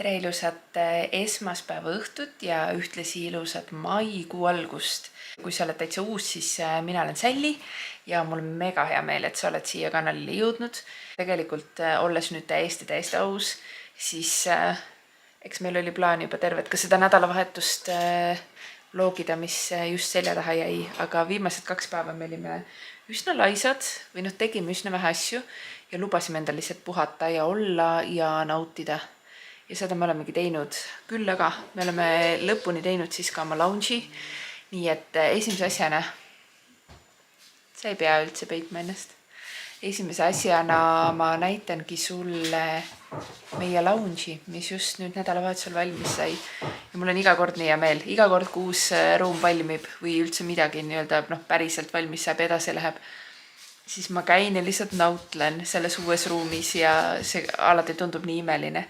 Tere ilusat esmaspäeva õhtut ja ühtlasi ilusat maikuu algust. Kui sa oled täitsa uus, siis mina olen Sälli ja mul on mega hea meel, et sa oled siia kanalile jõudnud. Tegelikult olles nüüd täiesti aus, siis eks meil oli plaan juba tervet ka seda nädalavahetust vlogida, mis just selja taha jäi, aga viimased 2 päeva me olime üsna laisad või tegime üsna vähe asju ja lubasime endal lihtsalt puhata ja olla ja nautida. Ja seda me olemegi teinud, küll aga me oleme lõpuni teinud siis ka oma lounge'i, nii et esimese asjana, sa ei pea üldse peitma ennast, esimese asjana ma näitangi sulle meie lounge'i, mis just nüüd nädalavahetusel valmis sai. Ja mul on iga kord nii hea meel, iga kord kui uus ruum valmib või üldse midagi päriselt valmis saab, edasi läheb, siis ma käin ja lihtsalt nautlen selles uues ruumis ja see alati tundub nii imeline.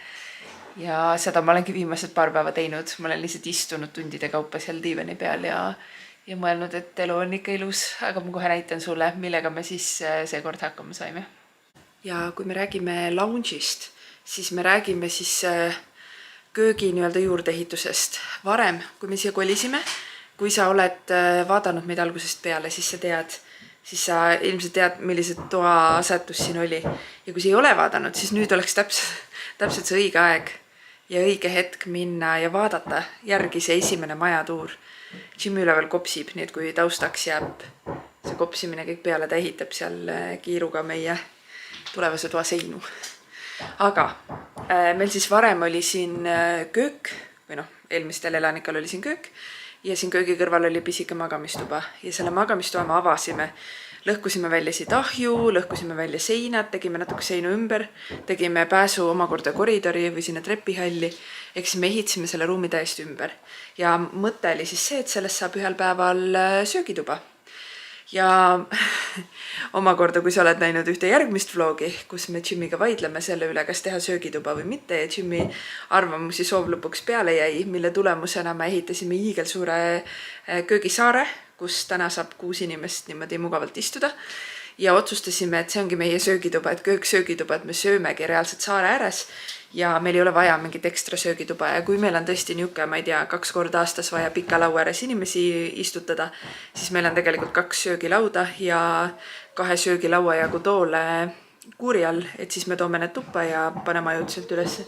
Ja seda ma olengi viimased paar päeva teinud, ma olen lihtsalt istunud tundide kaupa seal diivani peal ja mõelnud, et elu on ikka ilus, aga ma kohe näitan sulle, millega me siis seekord hakkama saime. Ja kui me räägime lounge'ist, siis me räägime siis köögi juurdeehitusest. Varem, kui me siia kolisime, kui sa oled vaadanud meid algusest peale, siis sa ilmselt tead, millised toa asetus siin oli. Ja kui sa ei ole vaadanud, siis nüüd oleks täpselt see õige aeg ja õige hetk minna ja vaadata järgi see esimene majatuur. Jimmy üleval kopsib, nii et kui taustaks jääb see kopsimine kõik peale, ta ehitab seal kiiruga meie tulevase toa seinu. Aga meil siis varem oli siin köök, või eelmistel elanikel oli siin köök, ja siin köögi kõrval oli pisike magamistuba ja selle magamistuba me avasime. Lõhkusime välja siit ahju, lõhkusime välja seinad, tegime natuke seinu ümber, tegime pääsu omakorda koridori või sinna trepihalli, ehk siis me ehitasime selle ruumi täiesti ümber. Ja mõte oli siis see, et sellest saab ühel päeval söögituba. Ja omakorda, kui sa oled näinud ühte järgmist vlogi, kus me Jimmyga vaidleme selle üle, kas teha söögituba või mitte, ja Jimmy arvamusi soov lõpuks peale jäi, mille tulemusena me ehitasime hiigelsuure köögisaare, kus täna saab 6 inimest niimoodi mugavalt istuda ja otsustasime, et see ongi meie söögituba, et köök-söögituba, et me söömegi reaalselt saare ääres ja meil ei ole vaja mingit ekstra söögituba ja kui meil on tõesti niuke, ma ei tea, 2 korda aastas vaja pika laua ääres inimesi istutada, siis meil on tegelikult 2 söögilauda ja 2 söögilaua jagu toole kuuri all, et siis me toome need tuppa ja paneme ajutiselt üles.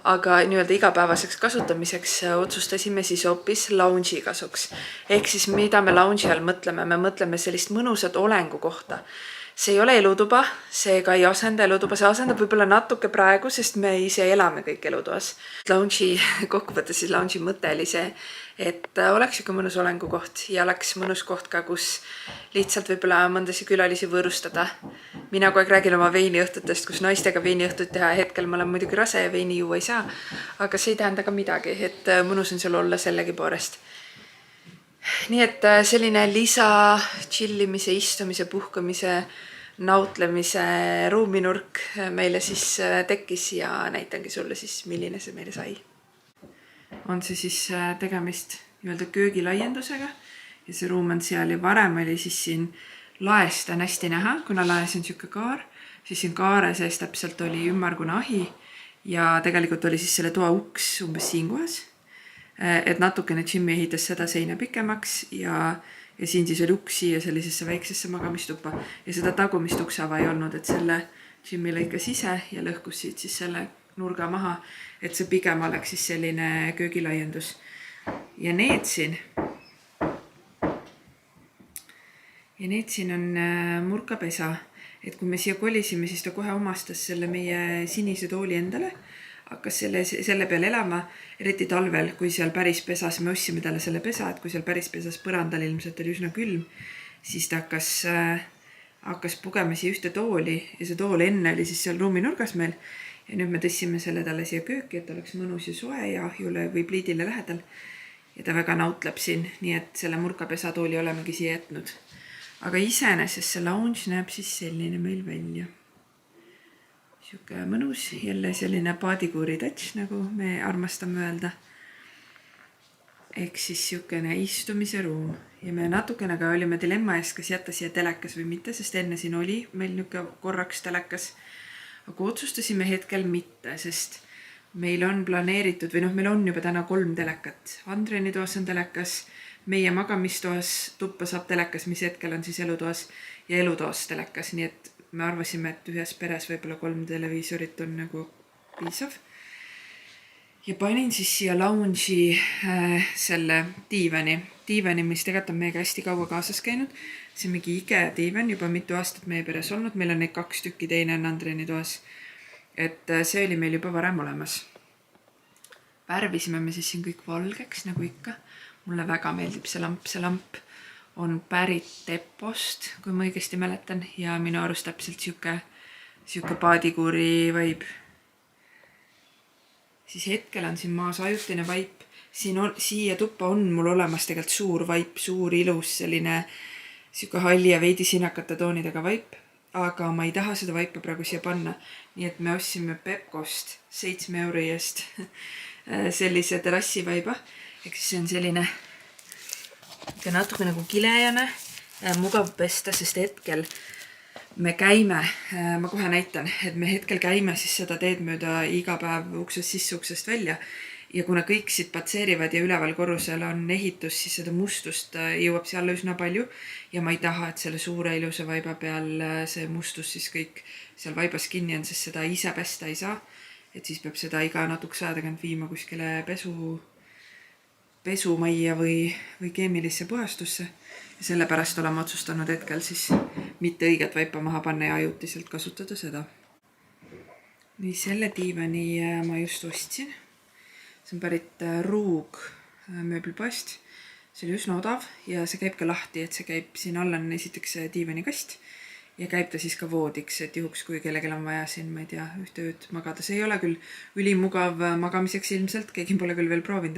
Aga igapäevaseks kasutamiseks otsustasime siis hoopis lounge'i kasuks. Ehk siis mida me lounge'i all mõtleme? Me mõtleme sellist mõnusat olengu kohta. See ei ole elutuba, seega ei asenda elutuba, see asendab võib-olla natuke praegu, sest me ise elame kõik elutoas. Lounge'i kokkuvõttes siis lounge'i mõte oli see, et oleks ikka mõnus olengu koht ja oleks mõnus koht ka, kus lihtsalt võib-olla mõndasi külalisi võõrustada. Mina kogu aeg räägin oma veiniõhtutest, kus naistega veiniõhtut teha, hetkel ma olen muidugi rase ja veini juua ei saa, aga see ei tähenda ka midagi, et mõnus on seal olla sellegi poolest. Nii et selline lisa chillimise, istumise, puhkamise, nautlemise ruuminurk meile siis tekkis ja näitangi sulle siis, milline see meile sai. On see siis tegemist köögilaiendusega ja see ruum on seal ja varem oli siis siin laest on hästi näha, kuna laes on siuke kaar, siis siin kaare sees täpselt oli ümmargune ahi ja tegelikult oli siis selle toa uks umbes siin kohas. Et natukene Jimmy ehitas seda seina pikemaks ja siin siis oli uks siia sellisesse väiksesse magamistuppa ja seda tagumist uksava ei olnud, et selle Jimmy lõikas ise ja lõhkus siit siis selle nurga maha, et see pigem oleks siis selline köögilaiendus. Ja need siin on murkapesa, et kui me siia kolisime, siis ta kohe omastas selle meie sinise tooli endale, hakkas selle peal elama, eriti talvel, kui seal päris pesas, me ostsime talle selle pesa, et kui seal päris pesas põrandal ilmselt oli üsna külm, siis ta hakkas pugema siia ühte tooli ja see tool enne oli siis seal ruumi nurgas meil ja nüüd me tõstsime selle talle siia kööki, et oleks mõnus ja soe ja ahjule või pliidile lähedal ja ta väga nautleb siin, nii et selle murkapesa tooli olemegi siia jätnud. Aga iseenesest see lounge näeb siis selline meil välja. Siuke mõnus, jälle selline paadikuuri touch, nagu me armastame öelda. Ehk siis siukene istumise ruum. Ja me natukene ka olime dilemma ees, kas jätta siia telekas või mitte, sest enne siin oli meil niuke korraks telekas. Aga otsustasime hetkel mitte, sest meil on planeeritud või meil on juba täna 3 telekat. Andreni toas on telekas, meie magamistoas tuppa saab telekas, mis hetkel on siis elutoas ja elutoas telekas, nii et me arvasime, et ühes peres võib-olla 3 televiisorit on nagu piisav. Ja panin siis siia lounge'i selle diivani, mis tegelikult on meiega hästi kaua kaasas käinud. See on mingi IKEA diivan, juba mitu aastat meie peres olnud, meil on neid 2 tükki, teine on Andreni toas. Et see oli meil juba varem olemas. Värvisime me siis siin kõik valgeks, nagu ikka. Mulle väga meeldib see lamp on pärit Depost, kui ma õigesti mäletan, ja minu arust täpselt siuke paadikuuri vibe. Siis hetkel on siin maas ajutine vaip. Siia tuppa on mul olemas tegelikult suur vaip, suur ilus selline siuke halli ja veidi sinakate toonidega vaip, aga ma ei taha seda vaipa praegu siia panna. Nii et me ostsime Pepkost 7 euri eest sellise terrassivaiba. Eks see on selline natuke nagu kilejane, mugav pesta, sest hetkel me käime, ma kohe näitan, et me hetkel käime siis seda teed mööda iga päev uksest sisse, uksest välja. Ja kuna kõik siit patseerivad ja üleval korrusel on ehitus, siis seda mustust jõuab seal üsna palju. Ja ma ei taha, et selle suure ilusa vaiba peal see mustus siis kõik seal vaibas kinni on, sest seda ise pesta ei saa. Et siis peab seda iga natukese aja tagant viima kuskile pesumajja või keemilisse puhastusse. Ja sellepärast oleme otsustanud hetkel siis mitte õiget vaipa maha panna ja ajutiselt kasutada seda. Nii, selle diivani ma just ostsin. See on pärit Ruug mööblipoest. See oli üsna odav ja see käib ka lahti, et see käib siin all on esiteks diivanikast ja käib ta siis ka voodiks, et juhuks kui kellelgi on vaja siin, ma ei tea, ühte ööd magada. See ei ole küll ülimugav magamiseks ilmselt, keegi pole küll veel proovinud,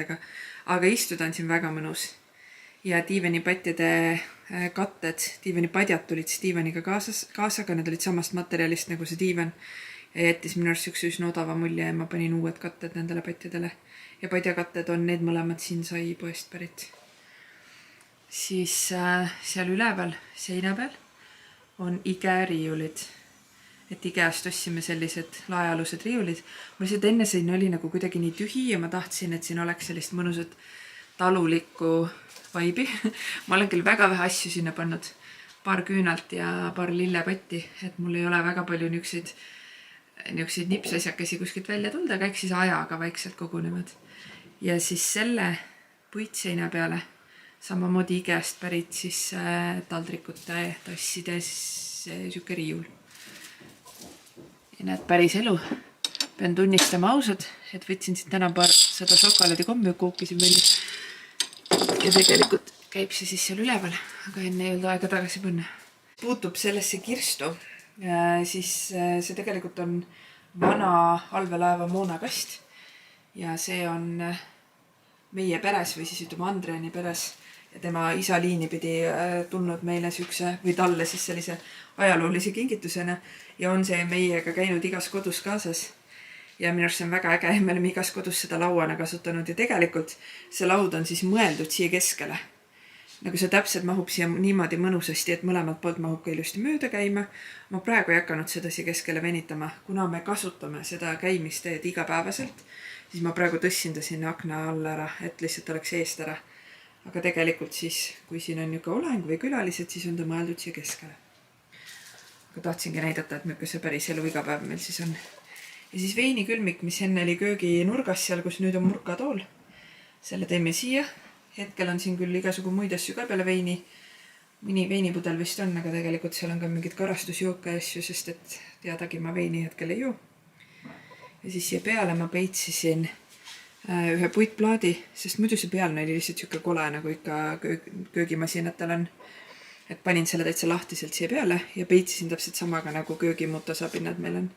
aga istuda on siin väga mõnus. Ja diivanipatjade katted, diivanipadjad tulid siis diivaniga kaasaga, need olid samast materjalist nagu see diivan. Ja jättis minu arust üsna odava mulje ja ma panin uued katted nendele patjadele. Ja padjakatted on need mõlemad siin sai poest pärit. Siis seal üleval seina peal on IKEA riiulid. Et IKEAst ostsime sellised laealused riiulid. Mul lihtsalt enne siin oli nagu kuidagi nii tühi ja ma tahtsin, et siin oleks sellist mõnusat talulikku vaibi. Ma olen küll väga vähe asju sinna pannud. Paar küünalt ja paar lillepatti, et mul ei ole väga palju niukseid nipsasjakesi kuskilt välja tulda, aga eks siis ajaga vaikselt kogunevad. Ja siis selle puitseina peale samamoodi IKEAst pärit siis taldrikute, tasside siuke riiul. Ja näed, päris elu. Pean tunnistama ausad, et võtsin siin täna paar seda šokolaadikommi kookisin välja. Ja tegelikult käib see siis seal üleval, aga enne ei olnud aega tagasi panna. Puutub sellesse kirstu. Siis see tegelikult on vana allveelaeva moonakast ja see on meie peres või siis ütleme Andreni peres ja tema isa liini pidi tulnud meile sükse või talle siis sellise ajaloolise kingitusena ja on see meiega käinud igas kodus kaasas ja minu arust see on väga äge, me oleme igas kodus seda lauana kasutanud ja tegelikult see laud on siis mõeldud siia keskele. Nagu see täpselt mahub siia niimoodi mõnusasti, et mõlemad poolt mahub ka ilusti mööda käima. Ma praegu ei hakanud seda siia keskele venitama. Kuna me kasutame seda käimisteed igapäevaselt, siis ma praegu tõssin ta sinna akna alla ära, et lihtsalt oleks eest ära. Aga tegelikult siis, kui siin on niuke oleng või külalised, siis on ta mõeldud siia keskele. Aga tahtsingi näidata, et milline see päris elu igapäev meil siis on. Ja siis veinikülmik, mis enne oli köögi nurgas seal, kus nüüd on murkatool. Selle teeme siia. Hetkel on siin küll igasugu muid asju ka peale veini. Mõni veinipudel vist on, aga tegelikult seal on ka mingid karastusjooke asju, sest et teadagi ma veini hetkel ei joo. Ja siis siia peale ma peitsisin ühe puitplaadi, sest muidu see pealne oli lihtsalt siuke kole, nagu ikka köögimasinatel on. Et panin selle täitsa lahtiselt siia peale ja peitsisin täpselt samaga nagu köögimuutasapinnad meil on.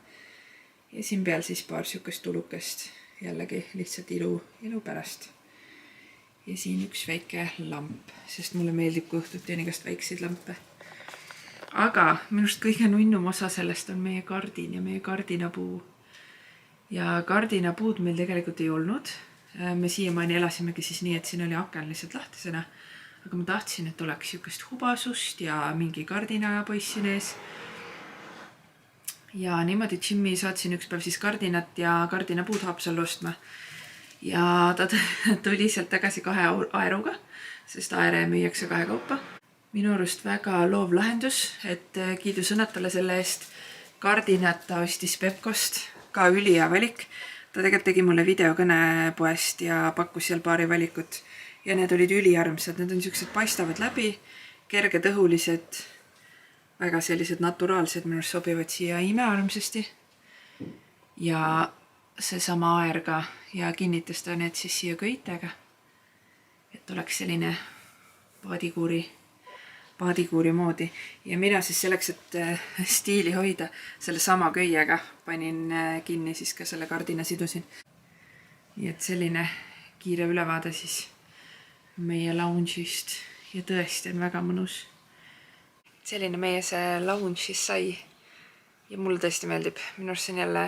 Ja siin peal siis paar siukest tulukest, jällegi lihtsalt ilu pärast. Ja siin üks väike lamp, sest mulle meeldib, kui õhtuti on igast väikseid lampe. Aga minust kõige nunnum osa sellest on meie kardin ja meie kardinapuu. Ja kardinapuud meil tegelikult ei olnud. Me siiamaani elasimegi siis nii, et siin oli aken lihtsalt lahtisena. Aga ma tahtsin, et oleks siukest hubasust ja mingi kardinapoiss siin ees. Ja niimoodi Jimmy saatsin üks päev siis kardinat ja kardinapuud Haapsallu ostma. Ja ta tuli sealt tagasi 2 aeruga, sest aere müüakse 2 kaupa. Minu arust väga loov lahendus, et kiidusõnad talle selle eest. Kardinat ta ostis Pepkost, ka ülihea valik. Ta tegelikult tegi mulle videokõne poest ja pakkus seal paari valikut. Ja need olid üliarmsad, need on siuksed paistavad läbi, kerged õhulised, väga sellised naturaalsed, minu arust sobivad siia imearmsasti. Ja seesama aer ka ja kinnitas ta need siis siia köitega, et oleks selline paadikuuri moodi. Ja mina siis selleks, et stiili hoida, selle sama köiega panin kinni siis ka selle kardina sidusin. Nii et selline kiire ülevaade siis meie lounge'ist ja tõesti on väga mõnus. Selline meie see lounge siis sai ja mulle tõesti meeldib. Minu arust see on jälle,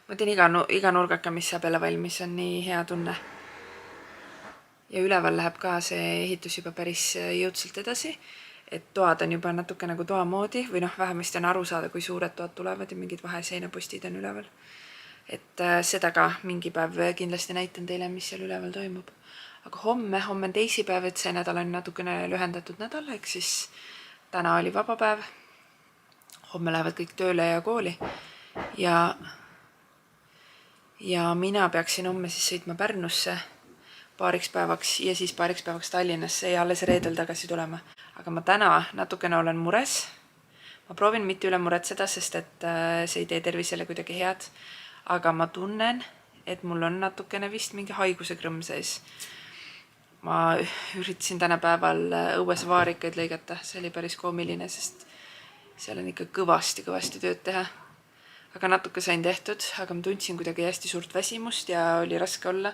ma tean iga nurgaka, mis saab jälle valmis, on nii hea tunne. Ja üleval läheb ka see ehitus juba päris jõudsalt edasi, et toad on juba natuke nagu toa moodi või vähemasti on aru saada, kui suured toad tulevad ja mingid vaheseinapostid on üleval. Et seda ka mingi päev kindlasti näitan teile, mis seal üleval toimub. Aga homme on teisipäev, et see nädal on natukene lühendatud nädal, ehk siis täna oli vaba päev. Homme lähevad kõik tööle ja kooli. Ja mina peaksin homme siis sõitma Pärnusse paariks päevaks ja siis paariks päevaks Tallinnasse ja alles reedel tagasi tulema. Aga ma täna natukene olen mures. Ma proovin mitte üle muretseda, sest et see ei tee tervisele kuidagi head. Aga ma tunnen, et mul on natukene vist mingi haiguse krõmm sees. Ma üritasin tänapäeval õues vaarikaid lõigata. See oli päris koomiline, sest seal on ikka kõvasti tööd teha. Aga natuke sain tehtud, aga ma tundsin kuidagi hästi suurt väsimust ja oli raske olla.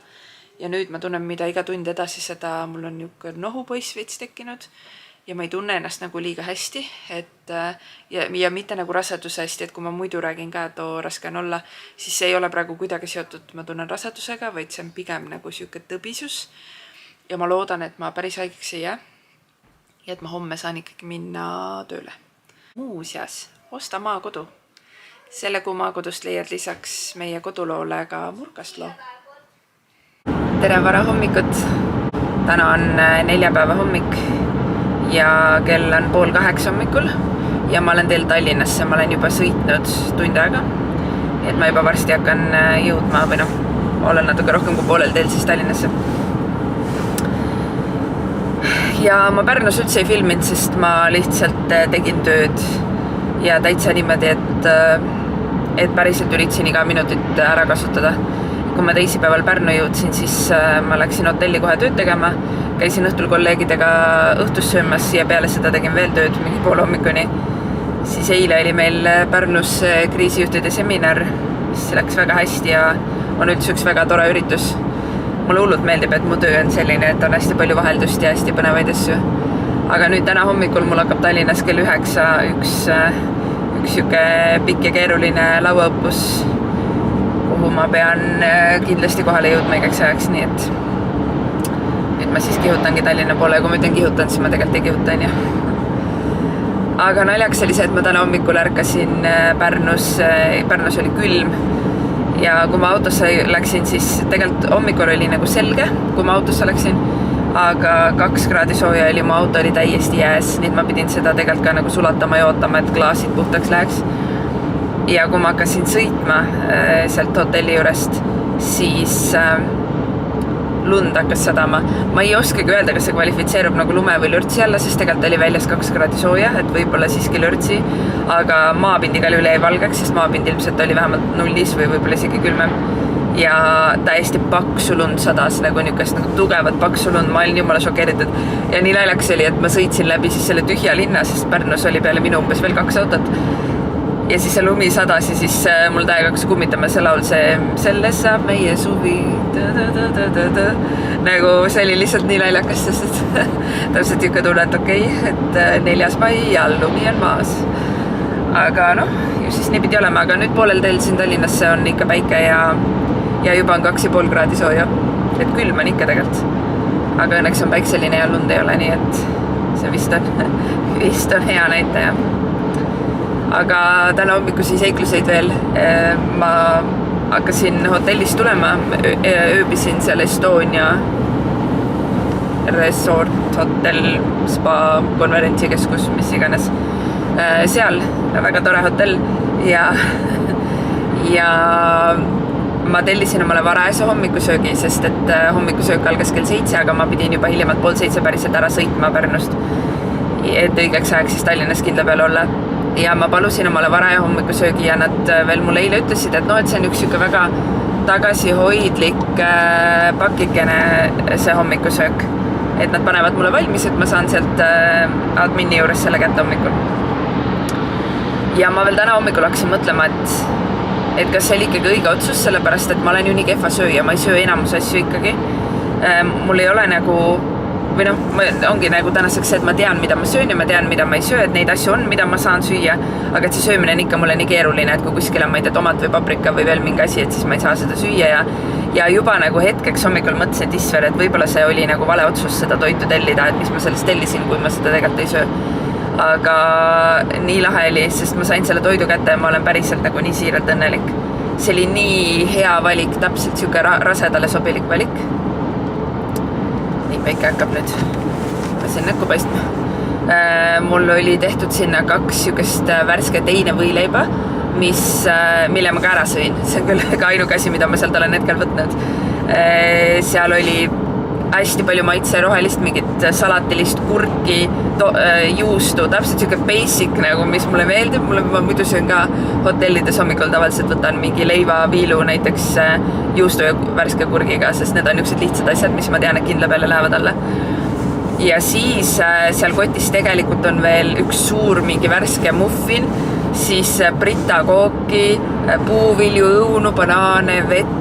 Ja nüüd ma tunnen, mida iga tund edasi seda, mul on niuke nohupoiss veits tekkinud ja ma ei tunne ennast nagu liiga hästi, ja mitte nagu raseduse hästi, et kui ma muidu räägin ka, et raske on olla, siis see ei ole praegu kuidagi seotud, ma tunnen rasedusega, vaid see on pigem nagu siuke tõbisus. Ja ma loodan, et ma päris haigeks ei jää ja et ma homme saan ikkagi minna tööle. Muuseas, osta maakodu. Selle kuu maakodust leiad lisaks meie koduloole ka Murkastloo. Tere vara hommikut! Täna on neljapäeva hommik ja kell on 7:30 hommikul ja ma olen teel Tallinnasse. Ma olen juba sõitnud tund aega, et ma juba varsti hakkan jõudma või olen natuke rohkem kui poolel teel siis Tallinnasse. Ja ma Pärnus üldse ei filminud, sest ma lihtsalt tegin tööd ja täitsa niimoodi, et päriselt üritasin iga minutit ära kasutada. Kui ma teisipäeval Pärnu jõudsin, siis ma läksin hotelli kohe tööd tegema, käisin õhtul kolleegidega õhtus söömas ja peale seda tegin veel tööd mingi poole hommikuni. Siis eile oli meil Pärnus kriisijuhtide seminar, mis läks väga hästi ja on üldse üks väga tore üritus. Mulle hullult meeldib, et mu töö on selline, et on hästi palju vaheldust ja hästi põnevaid asju. Aga nüüd täna hommikul mul hakkab Tallinnas kell 9 üks siuke pikk ja keeruline lauaõppus, kuhu ma pean kindlasti kohale jõudma igaks ajaks, nii et nüüd ma siis kihutangi Tallinna poole ja kui ma ütlen kihutan, siis ma tegelikult ei kihuta, on ju. Aga naljaks oli see, et ma täna hommikul ärkasin Pärnus oli külm ja kui ma autosse läksin, siis tegelikult hommikul oli nagu selge, kui ma autosse läksin, aga 2 kraadi sooja oli, mu auto oli täiesti jääs, nii et ma pidin seda tegelikult ka nagu sulatama ja ootama, et klaasid puhtaks läheks. Ja kui ma hakkasin sõitma sealt hotelli juurest, siis lund hakkas sadama. Ma ei oskagi öelda, kas see kvalifitseerub nagu lume või lürtsi alla, sest tegelikult oli väljas 2 kraadi sooja, et võib-olla siiski lürtsi, aga maapind igal üle jäi valgeks, sest maapind ilmselt oli vähemalt 0 või võib-olla isegi külmem. Ja täiesti paksu lund sadas, nagu niukest nagu tugevat paksu lund, ma olin jumala šokeeritud. Ja nii naljaks oli, et ma sõitsin läbi siis selle tühja linna, sest Pärnus oli peale minu umbes veel 2 autot. Ja siis see lumi sadas ja siis mul täiega hakkas kummitama see laul, selles saab meie suvi. Nagu see oli lihtsalt nii naljakas, sest et täpselt ikka tunne, et okei, et 4. mai ja lumi on maas. Aga ju siis nii pidi olema, aga nüüd poolel teel siin Tallinnasse on ikka päike ja juba on 2,5 kraadi sooja. Et külm on ikka tegelikult. Aga õnneks on päikseline ja lund ei ole, nii et see vist on hea näitaja. aga täna hommikusi seikluseid veel. Ma hakkasin hotellist tulema, ööbisin seal Estonia Resort Hotel Spa konverentsikeskus, mis iganes. Seal väga tore hotell ja ma tellisin omale varajase hommikusöögi, sest et hommikusöök algas kell 7, aga ma pidin juba hiljemalt 6:30 päriselt ära sõitma Pärnust, et õigeks ajaks siis Tallinnas kindla peal olla. Ja ma palusin omale varaja hommikusöögi ja nad veel mulle eile ütlesid, et et see on üks siuke väga tagasihoidlik pakikene see hommikusöök. Et nad panevad mulle valmis, et ma saan sealt admini juures selle kätte hommikul. Ja ma veel täna hommikul hakkasin mõtlema, et kas see oli ikkagi õige otsus, sellepärast, et ma olen ju nii kehva sööja, ma ei söö enamus asju ikkagi. Mul ei ole nagu, või ongi nagu tänaseks see, et ma tean, mida ma söön ja ma tean, mida ma ei söö, et neid asju on, mida ma saan süüa, aga et see söömine on ikka mulle nii keeruline, et kui kuskil on, ma ei tea, tomat või paprika või veel mingi asi, et siis ma ei saa seda süüa ja juba nagu hetkeks hommikul mõtlesin, et isver, et võib-olla see oli nagu vale otsus seda toitu tellida, et mis ma sellest tellisin, kui ma seda tegelikult ei söö. Aga nii lahe oli, sest ma sain selle toidu kätte ja ma olen päriselt nagu nii siiralt õnnelik. See oli nii hea valik, täpselt siuke rasedale sobilik valik. Nii päike hakkab nüüd siin näkku paistma. Mul oli tehtud sinna 2 siukest värske teine võileiba, mille ma ka ära sõin. See on küll ka ainuke asi, mida ma sealt olen hetkel võtnud. Seal oli hästi palju maitse rohelist, mingit salatilist kurki, juustu, täpselt siuke basic nagu, mis mulle meeldib. Ma muidu söön ka hotellides hommikul tavaliselt võtan mingi leivaviilu näiteks juustu ja värske kurgiga, sest need on niisugused lihtsad asjad, mis ma tean, et kindla peale lähevad alla. Ja siis seal kotis tegelikult on veel üks suur mingi värske muffin, siis Brita kooki, puuvilju, õunu, banaane, vett,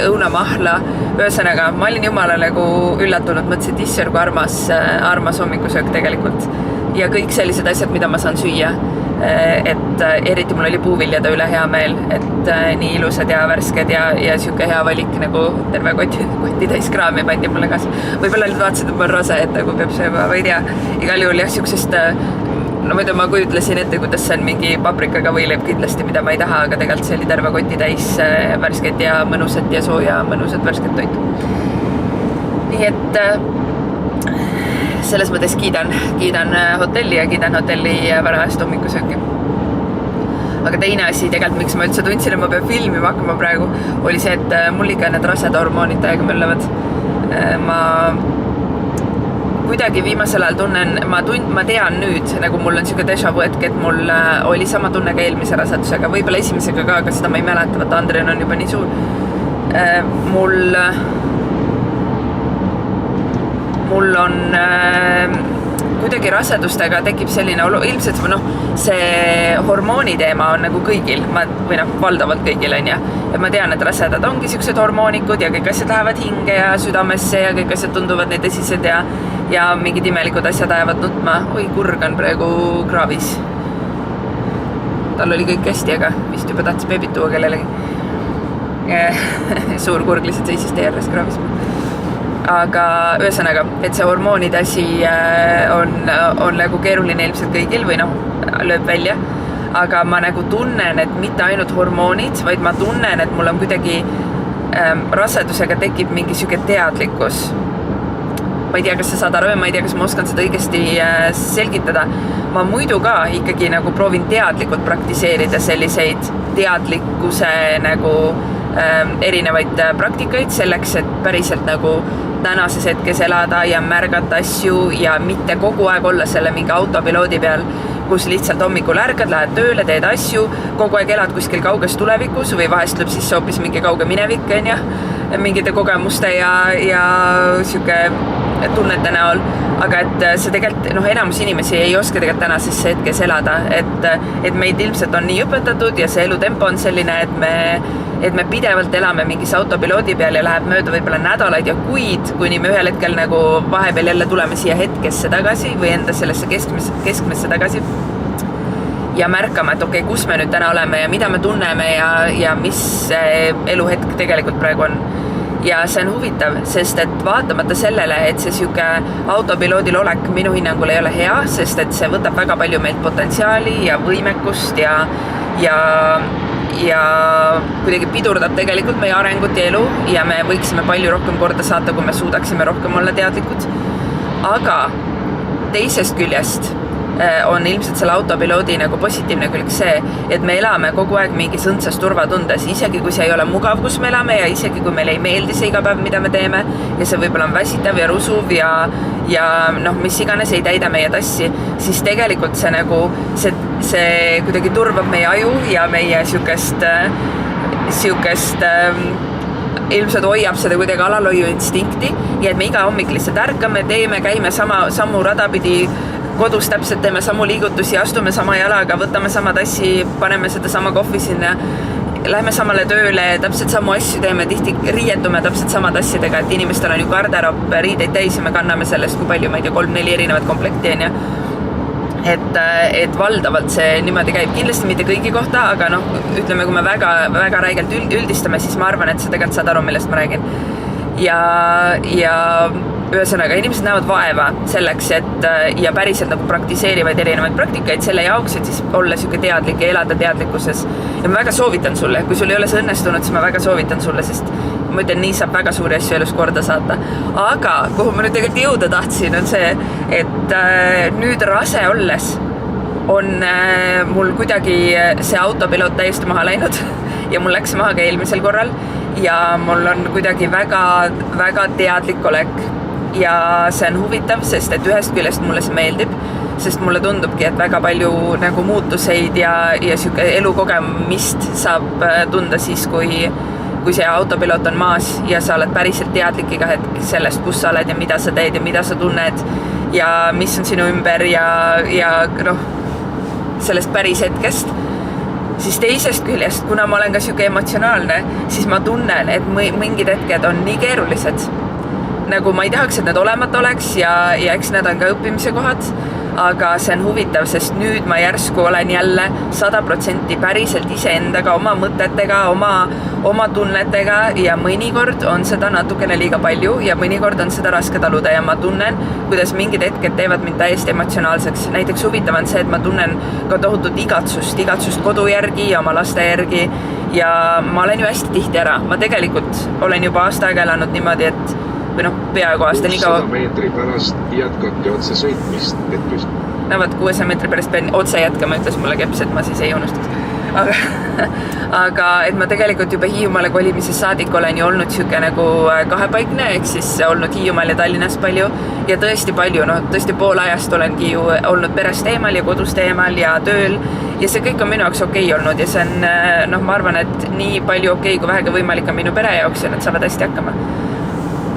õunamahla. Ühesõnaga, ma olin jumala nagu üllatunud, mõtlesin, et isser kui armas hommikusöök tegelikult. Ja kõik sellised asjad, mida ma saan süüa. Et eriti mul oli puuviljade üle hea meel, et nii ilusad ja värsked ja siuke hea valik nagu terve kotti täis kraami pandi mulle kaasa. Võib-olla nüüd vaatasid, et ma olen rase, et nagu peab sööma, ma ei tea. Igal juhul jah, siuksest ma kujutlesin ette, kuidas see on mingi paprikaga võileib kindlasti, mida ma ei taha, aga tegelikult see oli terve kotti täis värsket ja mõnusat ja sooja mõnusat värsket toitu. Nii et selles mõttes kiidan hotelli ja kiidan hotelli varajast hommikusööki. Aga teine asi tegelikult, miks ma üldse tundsin, et ma pean filmima hakkama praegu, oli see, et mul ikka need raseda hormoonid täiega möllavad. Ma kuidagi viimasel ajal tunnen, ma tean nüüd, nagu mul on siuke déjà vu hetk, et mul oli sama tunne ka eelmise rasedusega, võib-olla esimesega ka, aga seda ma ei mäleta, vaata Andren on juba nii suur. Mul on kuidagi rasedustega tekib selline ilmselt see hormooni teema on nagu kõigil, valdavalt kõigil on ja ma tean, et rasedad ongi siuksed hormoonikud ja kõik asjad lähevad hinge ja südamesse ja kõik asjad tunduvad need esised ja mingid imelikud asjad ajavad nutma. Oi, kurg on praegu kraavis. Tal oli kõik hästi, aga vist juba tahtis beebit tuua kellelegi. Suur kurg lihtsalt seisis tee ääres kraavis. Aga ühesõnaga, et see hormoonide asi on nagu keeruline ilmselt kõigil või lööb välja. Aga ma nagu tunnen, et mitte ainult hormoonid, vaid ma tunnen, et mul on kuidagi rasedusega tekib mingi siuke teadlikkus. Ma ei tea, kas sa saad aru, ma ei tea, kas ma oskan seda õigesti selgitada. Ma muidu ka ikkagi nagu proovin teadlikult praktiseerida selliseid teadlikkuse nagu erinevaid praktikaid selleks, et päriselt nagu tänases hetkes elada ja märgata asju ja mitte kogu aeg olla selle mingi autopiloodi peal, kus lihtsalt hommikul ärkad, lähed tööle, teed asju, kogu aeg elad kuskil kauges tulevikus või vahest lööb siis hoopis mingi kauge minevik, mingite kogemuste ja siuke tunnete näol, aga et see tegelikult, enamus inimesi ei oska tegelikult tänases hetkes elada, et meid ilmselt on nii õpetatud ja see elutempo on selline, et me pidevalt elame mingis autopiloodi peal ja läheb mööda võib-olla nädalaid ja kuid, kuni me ühel hetkel nagu vahepeal jälle tuleme siia hetkesse tagasi või enda sellesse keskmesse tagasi ja märkama, et okei, kus me nüüd täna oleme ja mida me tunneme ja mis eluhetk tegelikult praegu on. ja see on huvitav, sest et vaatamata sellele, et see siuke autopiloodil olek minu hinnangul ei ole hea, sest et see võtab väga palju meilt potentsiaali ja võimekust ja kuidagi pidurdab tegelikult meie arengut ja elu ja me võiksime palju rohkem korda saata, kui me suudaksime rohkem olla teadlikud. Aga teisest küljest on ilmselt selle autopiloodi nagu positiivne külg see, et me elame kogu aeg mingis õndsas turvatundes, isegi kui see ei ole mugav, kus me elame ja isegi kui meile ei meeldi see iga päev, mida me teeme ja see võib-olla on väsitav ja rusuv ja noh, mis iganes ei täida meie tassi, siis tegelikult see nagu, see kuidagi turvab meie aju ja meie siukest ilmselt hoiab seda kuidagi alalhoiu instinkti ja et me iga hommik lihtsalt ärkame, käime sammu rada pidi kodus täpselt, teeme samu liigutusi, astume sama jalaga, võtame sama tassi, paneme seda sama kohvi sinna, lähme samale tööle, täpselt samu asju teeme, tihti riietume täpselt samad asjadega, et inimestel on ju garderob riideid täis ja me kanname sellest, kui palju, ma ei tea, 3-4 erinevat komplekti on ja et valdavalt see niimoodi käib, kindlasti mitte kõigi kohta, aga noh, ütleme, kui me väga, väga räigelt üldistame, siis ma arvan, et sa tegelikult saad aru, millest ma räägin. Ja ühesõnaga, inimesed näevad vaeva selleks, ja päriselt nagu praktiseerivad erinevaid praktikaid selle jaoks, et siis olla siuke teadlik ja elada teadlikkuses. Ja ma väga soovitan sulle, kui sul ei ole see õnnestunud, siis ma väga soovitan sulle, sest ma ütlen, nii saab väga suuri asju elus korda saata. Aga kuhu ma nüüd tegelikult jõuda tahtsin, on see, et nüüd rase olles on mul kuidagi see autopiloot täiesti maha läinud ja mul läks maha ka eelmisel korral ja mul on kuidagi väga, väga teadlik olek ja see on huvitav, sest et ühest küljest mulle see meeldib, sest mulle tundubki, et väga palju nagu muutuseid ja siuke elukogemist saab tunda siis, kui see autopiloot on maas ja sa oled päriselt teadlik iga hetk sellest, kus sa oled ja mida sa teed ja mida sa tunned ja mis on sinu ümber ja noh, sellest päris hetkest. Siis teisest küljest, kuna ma olen ka siuke emotsionaalne, siis ma tunnen, et mingid hetked on nii keerulised. Nagu ma ei tahaks, et need olemata oleks ja eks need on ka õppimise kohad, aga see on huvitav, sest nüüd ma järsku olen jälle 100% päriselt iseendaga, oma mõtetega, oma tunnetega ja mõnikord on seda natukene liiga palju ja mõnikord on seda raske taluda ja ma tunnen, kuidas mingid hetked teevad mind täiesti emotsionaalseks. Näiteks huvitav on see, et ma tunnen ka tohutut igatsust kodu järgi ja oma laste järgi ja ma olen ju hästi tihti ära. Ma tegelikult olen juba aasta aega elanud niimoodi, et või noh, peaaegu aasta nii kaua. 600 meetri pärast jätkake otse sõitmist, et just. No võt, 600 meetri pärast pean otse jätkama, ütles mulle Keps, et ma siis ei unustaks. Aga et ma tegelikult juba Hiiumaale kolimisest saadik olen ju olnud siuke nagu kahepaikne, ehk siis olnud Hiiumaal ja Tallinnas palju ja tõesti palju, tõesti pool ajast olengi ju olnud perest eemal ja kodust eemal ja tööl ja see kõik on minu jaoks okei olnud ja see on, ma arvan, et nii palju okei, kui vähegi võimalik on minu pere jaoks ja nad saavad hästi hakkama.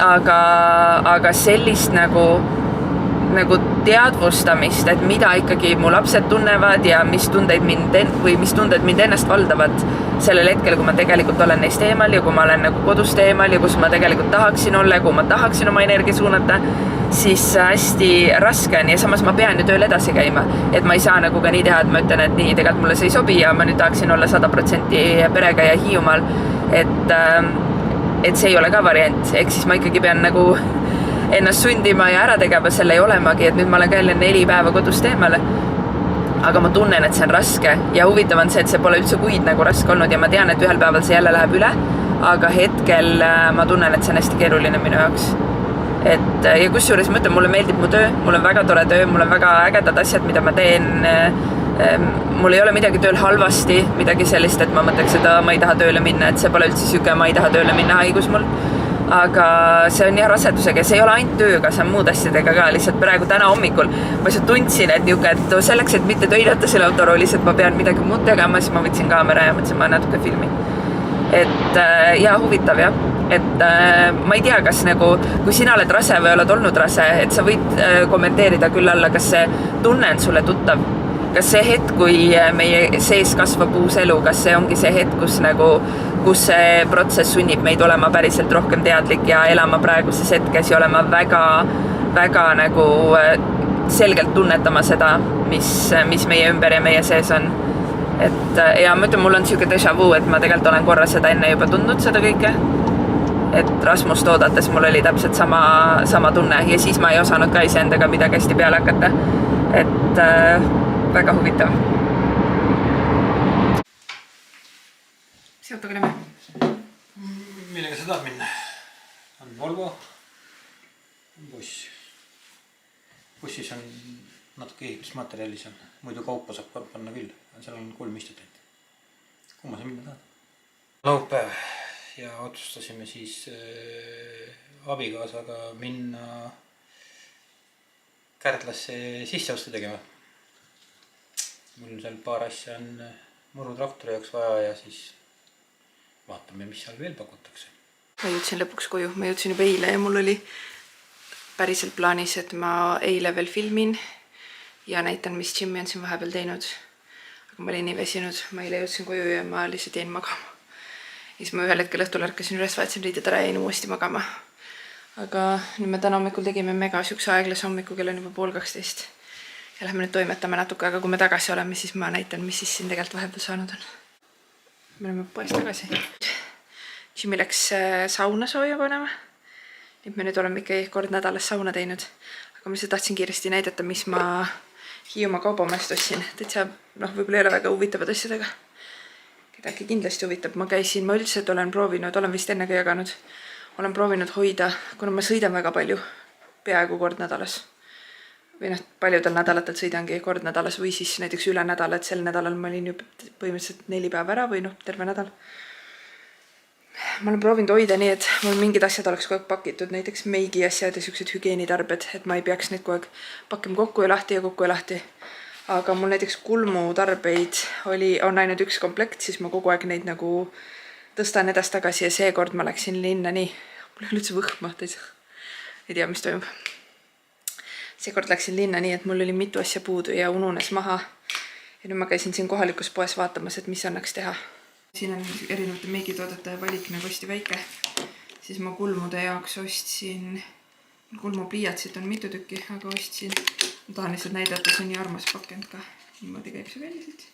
Aga sellist nagu teadvustamist, et mida ikkagi mu lapsed tunnevad ja mis tunded mind ennast valdavad sellel hetkel, kui ma tegelikult olen neist eemal ja kui ma olen nagu kodust eemal ja kus ma tegelikult tahaksin olla ja kui ma tahaksin oma energia suunata, siis hästi raske on ja samas ma pean ju tööl edasi käima, et ma ei saa nagu ka nii teha, et ma ütlen, et nii, tegelikult mulle see ei sobi ja ma nüüd tahaksin olla 100% perega ja Hiiumaal, et see ei ole ka variant, ehk siis ma ikkagi pean nagu ennast sundima ja ära tegema selle ei olemagi, et nüüd ma olen ka jälle 4 päeva kodust eemale. Aga ma tunnen, et see on raske ja huvitav on see, et see pole üldse kuid nagu raske olnud ja ma tean, et ühel päeval see jälle läheb üle, aga hetkel ma tunnen, et see on hästi keeruline minu jaoks. Ja kusjuures ma ütlen, mulle meeldib mu töö, mul on väga tore töö, mul on väga ägedad asjad, mida ma teen. Mul ei ole midagi tööl halvasti, midagi sellist, et ma mõtleks, et ma ei taha tööle minna, et see pole üldse siuke, ma ei taha tööle minna haigus mul. Aga see on jah rasedusega ja see ei ole ainult tööga, see on muud asjadega ka, lihtsalt praegu täna hommikul ma lihtsalt tundsin, et selleks, et mitte töidata selle autoroolis, et ma pean midagi muud tegema, siis ma võtsin kaamera ja mõtlesin, ma natuke filmi. Ja huvitav jah, et ma ei tea, kas nagu, kui sina oled rase või oled olnud rase, et sa võid kommenteerida küll alla, kas see tunne on sulle tuttav, kas see hetk, kui meie sees kasvab uus elu, kas see ongi see hetk, kus see protsess sunnib meid olema päriselt rohkem teadlik ja elama praeguses hetkes ja olema väga, väga nagu selgelt tunnetama seda, mis meie ümber ja meie sees on. Ja ma ütlen, mul on siuke déjà vu, et ma tegelikult olen korra seda enne juba tundnud seda kõike. et Rasmust oodates mul oli täpselt sama tunne ja siis ma ei osanud ka iseendaga midagi hästi peale hakata. Et väga huvitav. Mis autoga lähme? Millega sa tahad minna? On Volvo, on buss. Bussis on natuke ehitusmaterjali seal, muidu kaupa saab panna küll, seal on 3 istut. Kumma sa minna tahad? Laupäev ja otsustasime siis abikaasaga minna Kärdlasse sisseostu tegema. Mul seal paar asja on murutraktori jaoks vaja ja siis vaatame, mis seal veel pakutakse. Ma jõudsin lõpuks koju, ma jõudsin juba eile ja mul oli päriselt plaanis, et ma eile veel filmin ja näitan, mis Jimmy on siin vahepeal teinud. Aga ma olin nii väsinud, ma eile jõudsin koju ja ma lihtsalt jäin magama. Ja siis ma ühel hetkel õhtul ärkasin üles, vaatasin riided ära ja jäin uuesti magama. Aga nüüd me täna hommikul tegime mega siukse aeglase hommiku, kell on juba 11:30. Ja lähme nüüd toimetame natuke, aga kui me tagasi oleme, siis ma näitan, mis siis siin tegelikult vahepeal saanud on. Me oleme poest tagasi. Jimmy läks sauna sooja panema. Nüüd me nüüd oleme ikka kord nädalas sauna teinud. Aga ma tahtsin kiiresti näidata, mis ma Hiiumaa kaubamast ostsin. Täitsa, võib-olla ei ole väga huvitavad asjadega. Kedagi kindlasti huvitab. Ma üldiselt olen proovinud, olen vist enne ka jaganud. Olen proovinud hoida, kuna ma sõidan väga palju, peaaegu kord nädalas. Või paljudel nädalatel sõidangi kord nädalas või siis näiteks üle nädala, et sel nädalal ma olin ju põhimõtteliselt 4 päeva ära või terve nädal. Ma olen proovinud hoida nii, et mul mingid asjad oleks kogu aeg pakitud, näiteks meigi asjad ja siuksed hügieenitarbed, et ma ei peaks neid kogu aeg pakkima kokku ja lahti. Aga mul näiteks kulmutarbeid on ainult üks komplekt, siis ma kogu aeg neid nagu tõstan edast-tagasi ja seekord ma läksin linna nii. Mul ei ole üldse võhma, ei tea, mis toimub. Seekord läksin linna nii, et mul oli mitu asja puudu ja ununes maha. Ja nüüd ma käisin siin kohalikus poes vaatamas, et mis annaks teha. Siin on erinevate meigitoodete valik nagu hästi väike. Siis ma kulmude jaoks ostsin, kulmupliiatsit on mitu tükki, aga ostsin. Ma tahan lihtsalt näidata, see on nii armas pakend ka. Niimoodi käib see välja siit.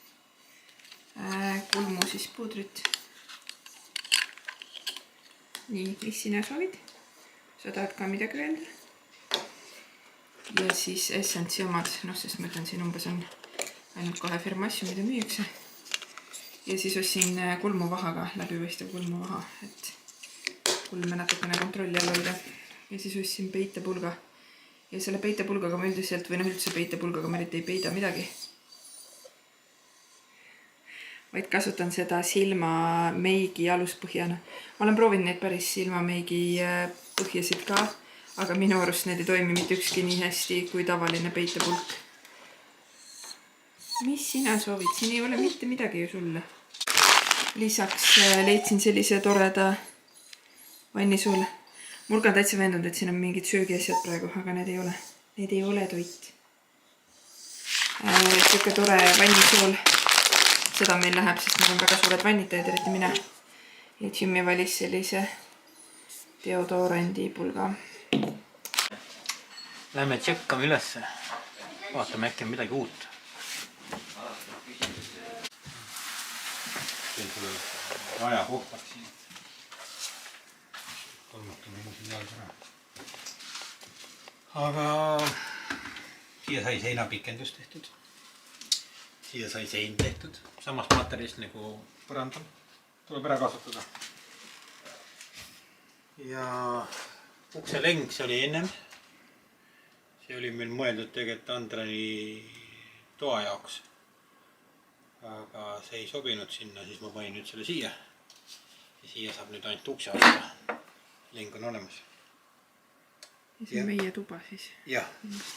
Kulmu siis puudrit. Nii, mis sina soovid? Sa tahad ka midagi öelda? Ja siis Essentsi omad, sest ma ütlen, siin umbes on ainult 2 firma asju, mida müüakse. Ja siis ostsin kulmuvahaga, läbivõistav kulmuvaha, et kulme natukene kontrolli all hoida. Ja siis ostsin peitepulga. Ja selle peitepulgaga ma üldiselt, või üldse peitepulgaga ma eriti ei peida midagi. Vaid kasutan seda silmameigi aluspõhjana. Ma olen proovinud neid päris silmameigi põhjasid ka, aga minu arust need ei toimi mitte ükski nii hästi kui tavaline peitepulk. Mis sina soovid? Siin ei ole mitte midagi ju sulle. Lisaks leidsin sellise toreda vannisuule. Mul ka täitsa veendunud, et siin on mingid söögiasjad praegu, aga need ei ole. Need ei ole toit. Siuke tore vannisuul. Seda meil läheb, sest meil on väga suured vannitajad, eriti mina. Ja Jimmy valis sellise deodorandi pulga. Lähme tšekkame ülesse. Vaatame äkki on midagi uut. Aja puhtaks siin. Tolmutame minu siin jalg ära. Aga siia sai seinapikendus tehtud. Siia sai sein tehtud. Samast materjalist nagu põrandal. Tuleb ära kasutada. Ja ukseleng, see oli ennem. See oli meil mõeldud tegelikult Andrani toa jaoks. Aga see ei sobinud sinna, siis ma panin nüüd selle siia. Ja siia saab nüüd ainult ukse alla. Leng on olemas. Ja see on meie tuba siis? Jah,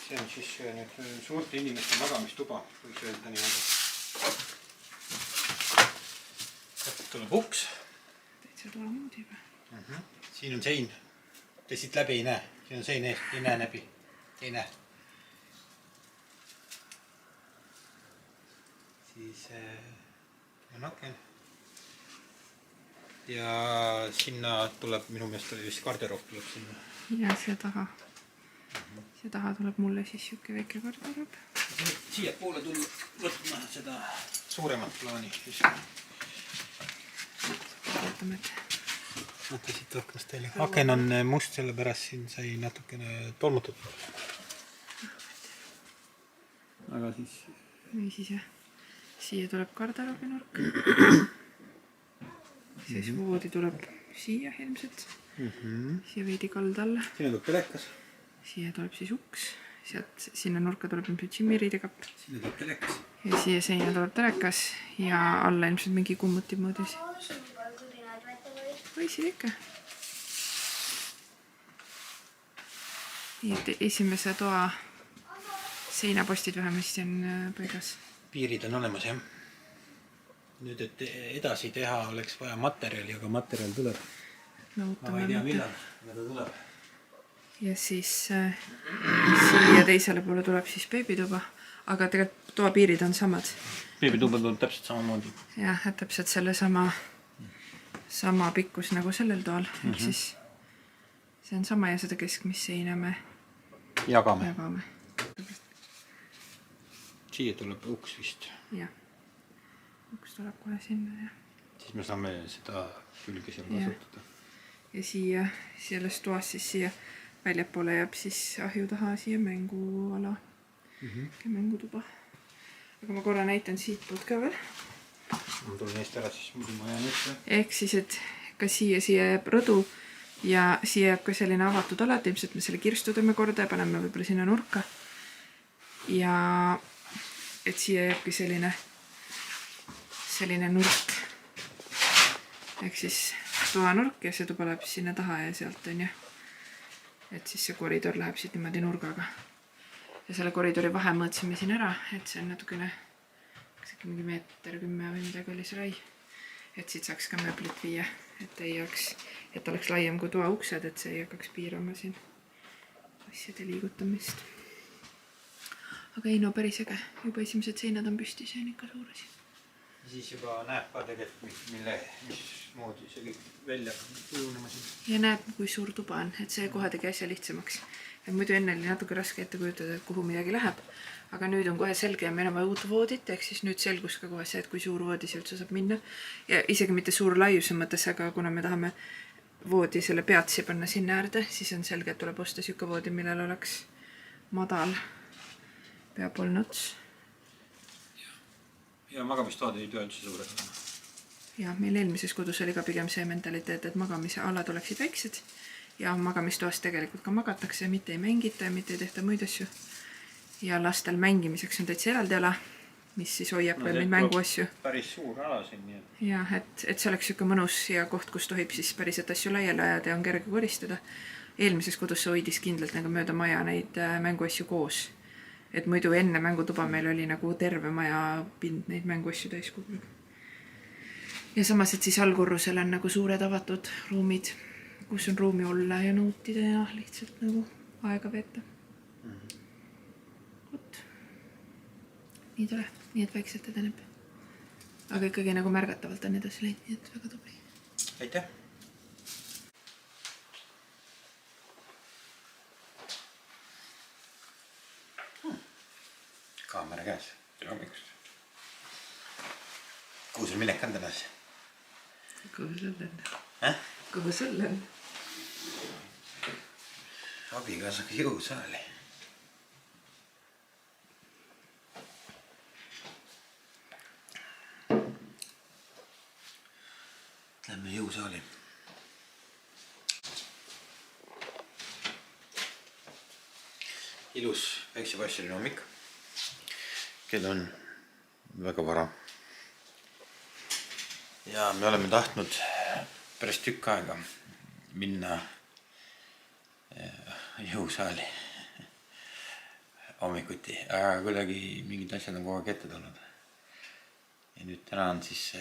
see on siis nüüd suurte inimeste magamistuba, võiks öelda niimoodi. Tuleb uks. Täitsa tule muud juba. Siin on sein. Te siit läbi ei näe. Siin on sein ees, ei näe läbi. Ei näe. Siis on aken. Ja sinna tuleb, minu meelest oli vist garderoob tuleb sinna. Ja see taha. See taha tuleb mulle siis siuke väike garderoob. Siia poole tulla võtma seda suuremat plaani. Vaatame, et Näete siit aknast välja. Aken on must, sellepärast siin sai natukene tolmutatud. Aga siis... Või siis jah. Siia tuleb garderoobi nurk. Siis voodi tuleb siia ilmselt. Siia veidi kalda alla. Siin tuleb telekas. Siia tuleb siis uks. Sealt sinna nurka tuleb ilmselt Jimmy-riidekapp. Siin tuleb telekas. Ja siia seina tuleb telekas. Ja alla ilmselt mingi kummuti moodis. Võisid ikka. Nii et esimese toa seinapostid vähemasti on paigas. Piirid on olemas, jah. Nüüd, et edasi teha oleks vaja materjali, aga materjal tuleb. Ma ei tea millal, aga ta tuleb. Ja siis siia teisele poole tuleb siis beebituba. Aga tegelikult toa piirid on samad. Beebituba tuleb täpselt samamoodi. Jah, et täpselt selle sama pikkus nagu sellel toal. Ehk siis see on sama ja seda keskmist seina me jagame. Siia tuleb uks vist. Jah. Uks tuleb kohe sinna. Ja. Siis me saame seda külge seal kasutada. Ja siia, selles toas siis siia väljapoole jääb siis ahju taha siia mänguala. Ja mängutuba. Aga ma korra näitan siit poolt ka veel. Ma tulen neist ära, siis muidu ma jään ette. Ehk siis, et ka siia jääb rõdu ja siia jääb ka selline avatud ala, et ilmselt me selle kirstu teeme korda ja paneme võib-olla sinna nurka. Ja et siia jääbki selline nurk. Ehk siis toa nurk ja see tuba läheb sinna taha ja sealt on jah. Et siis see koridor läheb siit niimoodi nurgaga. Ja selle koridori vahe mõõtsime siin ära, et see on natukene mingi 1,10 või midagi oli see lai. Et siit saaks ka mööblit viia, et oleks laiem kui toa uksed, et see ei hakkaks piirama siin asjade liigutamist. Aga ei, no päris äge. Juba esimesed seinad on püsti, see on ikka suur asi. Siis juba näeb ka tegelikult, mismoodi see kõik välja kujunema siin. Ja näeb, kui suur tuba on, et see kohe tegi asja lihtsamaks. Ja muidu enne oli natuke raske ette kujutada, et kuhu midagi läheb. Aga nüüd on kohe selge ja meil on vaja uut voodit, ehk siis nüüd selgus ka kohe see, et kui suur voodi see üldse saab minna. Ja isegi mitte suur laiuse mõttes, aga kuna me tahame voodi selle peatsi panna sinna äärde, siis on selge, et tuleb osta siuke voodi, millel oleks madal peapoolne ots. Ja magamistoad ei pea üldse suured olema. Ja meil eelmises kodus oli ka pigem see mentaliteet, et magamise alad oleksid väiksed ja magamistoas tegelikult ka magatakse, mitte ei mängita ja mitte ei tehta muid asju. Ja lastel mängimiseks on täitsa eraldi ala, mis siis hoiab veel neid mänguasju. Päris suur ala siin. Ja, et see oleks siuke mõnus ja koht, kus tohib siis päriselt asju laiali ajada ja on kerge koristada. Eelmises kodus see hoidis kindlalt nagu mööda maja neid mänguasju koos. Et muidu enne mängutuba meil oli nagu terve maja pind neid mänguasju täiskogul. Ja samas, et siis allkorrusel on nagu suured avatud ruumid, kus on ruumi olla ja nautida ja lihtsalt nagu aega veeta. Nii tule, nii et väikselt edeneb. Aga ikkagi nagu märgatavalt on edasi läinud, nii et väga tubli. Aitäh! Kaamera käes, tere hommikust. Kuhu sul minek on tänas? Kuhu sul on? Kuhu sul on? Abikaasaga jõusaali. Lähme jõusaali. Ilus väiksepassaline hommik. Kell on väga vara. Ja me oleme tahtnud pärast tükk aega minna jõusaali hommikuti, aga kuidagi mingid asjad on kogu aeg ette tulnud. Ja nüüd täna on siis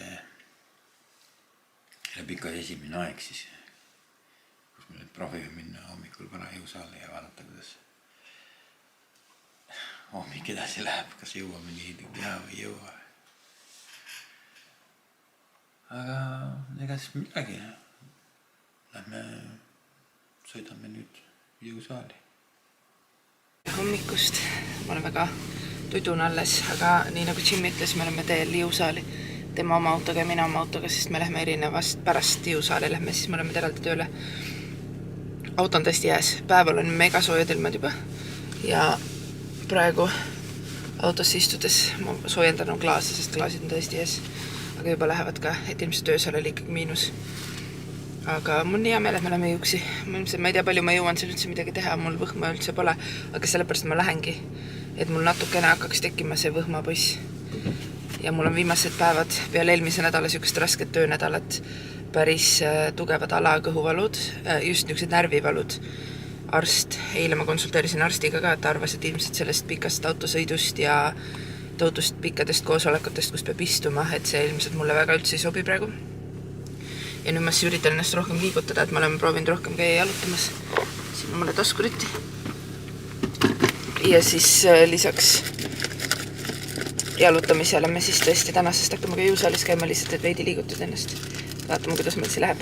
pika esimene aeg siis, kus me nüüd proovime minna hommikul vara jõusaali ja vaadata, kuidas hommik edasi läheb, kas jõuame nii teha või ei jõua. Aga ega siis midagi. Lähme, sõidame nüüd jõusaali. Hommikust ma olen väga tudun alles, aga nii nagu Jimmy ütles, me oleme teel jõusaali. tema oma autoga ja mina oma autoga, sest me lähme erinevast pärast Jõusaale lähme, siis me oleme eraldi tööle. Auto on tõesti jääs, päeval on mega soojad ilmad juba ja praegu autosse istudes ma soojendan klaasi, sest klaasid on tõesti jääs, aga juba lähevad ka, et ilmselt töösal oli ikkagi miinus. Aga mul on hea meel, et me läheme juuksi. Ma ei tea, palju ma jõuan seal üldse midagi teha, mul võhma üldse pole, aga sellepärast ma lähengi, et mul natukene hakkaks tekkima see võhmapoiss. Ja mul on viimased päevad peale eelmise nädala sükest rasket töönädalat päris tugevad alakõhuvalud, just niisugused närvivalud. Arst, eile ma konsulteerisin arstiga ka, et arvas, et ilmselt sellest pikast autosõidust ja tohutust pikkadest koosolekutest, kus peab istuma, et see ilmselt mulle väga üldse ei sobi praegu. Ja nüüd ma siis üritan ennast rohkem liigutada, et ma olen proovinud rohkem käia jalutamas. Siin on mulle taskuriti. Ja siis lisaks jalutamisele me siis tõesti tänasest hakkame ka Jõusaalis käima lihtsalt, et veidi liigutud ennast. Vaatame, kuidas meil see läheb.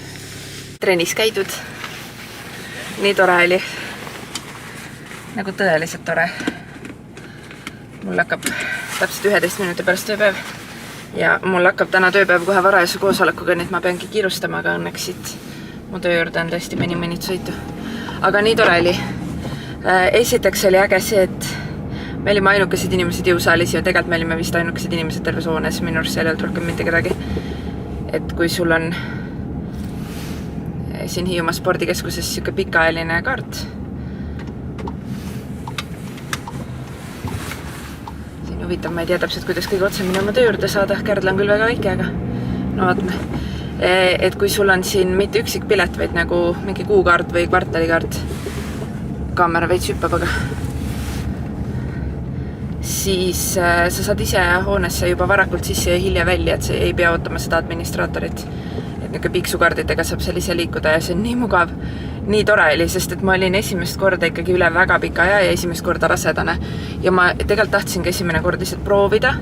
Trennis käidud. Nii tore oli. Nagu tõeliselt tore. Mul hakkab täpselt 11 minuti pärast tööpäev. Ja mul hakkab täna tööpäev kohe varajase koosolekuga, nii et ma peangi kiirustama, aga õnneks siit mu töö juurde on tõesti mõni minut sõitu. Aga nii tore oli. Esiteks oli äge see, et me olime ainukesed inimesed Jõusaalis ja tegelikult me olime vist ainukesed inimesed terves hoones, minu arust seal ei olnud rohkem mitte kedagi. Et kui sul on siin Hiiumaa spordikeskuses siuke pikaajaline kaart, siin huvitav, ma ei tea täpselt, kuidas kõige otsemini oma töö juurde saada, Kärdla on küll väga väike, aga no vaatame. Et kui sul on siin mitte üksik pilet, vaid nagu mingi kuukaart või kvartalikaart, kaamera veits hüppab, aga siis sa saad ise hoonesse juba varakult sisse ja hilja välja, et see ei pea ootama seda administraatorit. Et niuke piksukardidega saab seal ise liikuda ja see on nii mugav, nii tore oli, sest et ma olin esimest korda ikkagi üle väga pika aja ja esimest korda rasedane. Ja ma tegelikult tahtsingi esimene kord lihtsalt proovida,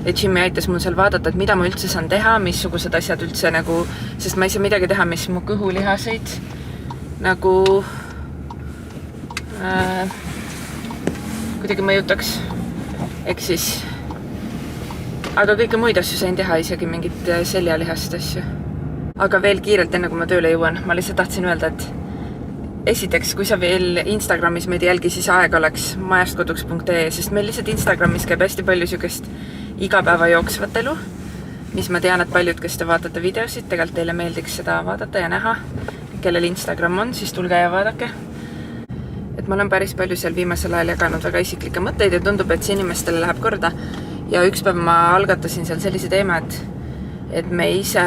et Jimmy aitas mul seal vaadata, et mida ma üldse saan teha, missugused asjad üldse nagu, sest ma ei saa midagi teha, mis mu kõhulihaseid nagu kuidagi mõjutaks. Ehk siis, aga kõike muid asju sain teha, isegi mingit seljalihast asju. Aga veel kiirelt, enne kui ma tööle jõuan, ma lihtsalt tahtsin öelda, et esiteks, kui sa veel Instagramis meid jälgi, siis aeg oleks majastkoduks.ee, sest meil lihtsalt Instagramis käib hästi palju siukest igapäeva jooksvat elu, mis ma tean, et paljud, kes te vaatate videosid, tegelikult teile meeldiks seda vaadata ja näha, kellel Instagram on, siis tulge ja vaadake. Et ma olen päris palju seal viimasel ajal jaganud väga isiklikke mõtteid ja tundub, et see inimestele läheb korda. Ja üks päev ma algatasin seal sellise teema, et me ise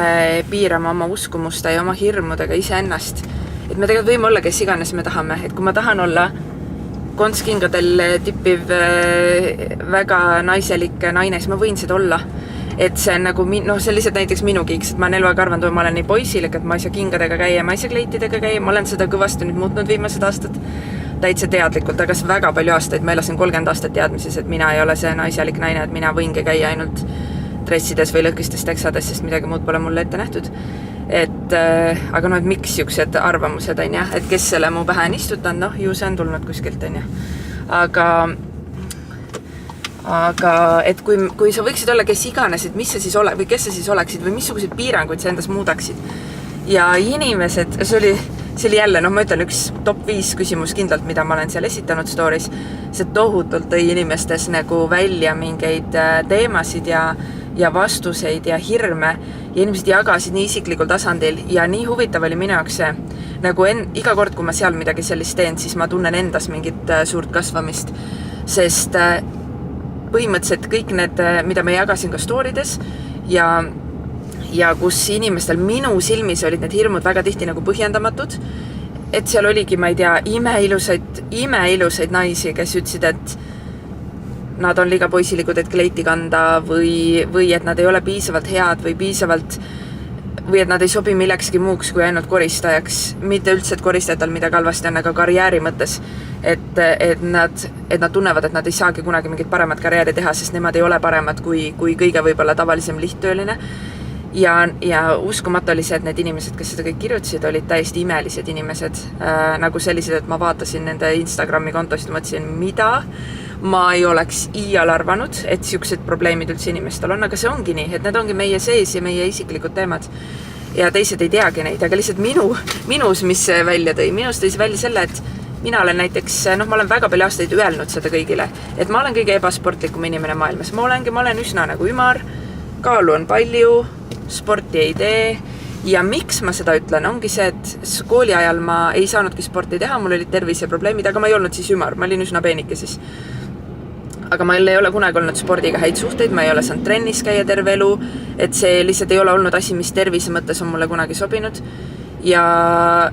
piirame oma uskumuste ja oma hirmudega ise ennast. Et me tegelikult võime olla, kes iganes me tahame. Et kui ma tahan olla kontskingadel tippiv väga naiselik naine, siis ma võin seda olla. Et see on nagu, no see on lihtsalt näiteks minu kiiks, et ma olen eluaeg arvanud, et ma olen nii poisilik, et ma ei saa kingadega käia, ma ei saa kleitidega käia, ma olen seda kõvasti nüüd muutnud viimased aastad täitsa teadlikult, aga see väga palju aastaid, ma elasin 30 aastat teadmises, et mina ei ole see naiselik naine, et mina võingi käia ainult dressides või lõhkistes teksades, sest midagi muud pole mulle ette nähtud. Et, aga no, et miks siuksed arvamused on ja, et kes selle mu pähe on istutanud, noh, ju see on tulnud kuskilt on ja. Aga et kui sa võiksid olla kes iganes, et mis sa siis ole, või kes sa siis oleksid või missuguseid piiranguid sa endas muudaksid. Ja inimesed, see oli jälle, noh ma ütlen üks top 5 küsimus kindlalt, mida ma olen seal esitanud stories, see tohutult tõi inimestes nagu välja mingeid teemasid ja vastuseid ja hirme ja inimesed jagasid nii isiklikul tasandil ja nii huvitav oli minu jaoks see, nagu iga kord, kui ma seal midagi sellist teen, siis ma tunnen endas mingit suurt kasvamist, sest põhimõtteliselt kõik need, mida ma jagasin ka storydes ja kus inimestel minu silmis olid need hirmud väga tihti nagu põhjendamatud, et seal oligi, ma ei tea, imeilusaid naisi, kes ütlesid, et nad on liiga poisilikud, et kleiti kanda või et nad ei ole piisavalt head või et nad ei sobi millekski muuks kui ainult koristajaks. Mitte üldse, et koristajatel midagi halvasti on, aga karjääri mõttes, et nad tunnevad, et nad ei saagi kunagi mingit paremat karjääri teha, sest nemad ei ole paremad kui kõige võib-olla tavalisem lihttööline. Ja uskumatu oli see, et need inimesed, kes seda kõik kirjutasid, olid täiesti imelised inimesed, nagu sellised, et ma vaatasin nende Instagrami kontost ja mõtlesin, mida? ma ei oleks iial arvanud, et siuksed probleemid üldse inimestel on, aga see ongi nii, et need ongi meie sees ja meie isiklikud teemad. Ja teised ei teagi neid, aga lihtsalt minus, mis see välja tõi, minus tõi see välja selle, et mina olen näiteks, ma olen väga palju aastaid öelnud seda kõigile, et ma olen kõige ebasportlikum inimene maailmas. Ma olen üsna nagu ümar, kaalu on palju, sporti ei tee. Ja miks ma seda ütlen, ongi see, et kooli ajal ma ei saanudki sporti teha, mul olid terviseprobleemid, aga ma ei olnud siis ümar, ma olin üsna peenike siis. Aga ma ei ole kunagi olnud spordiga häid suhteid, ma ei ole saanud trennis käia terve elu, et see lihtsalt ei ole olnud asi, mis tervise mõttes on mulle kunagi sobinud. Ja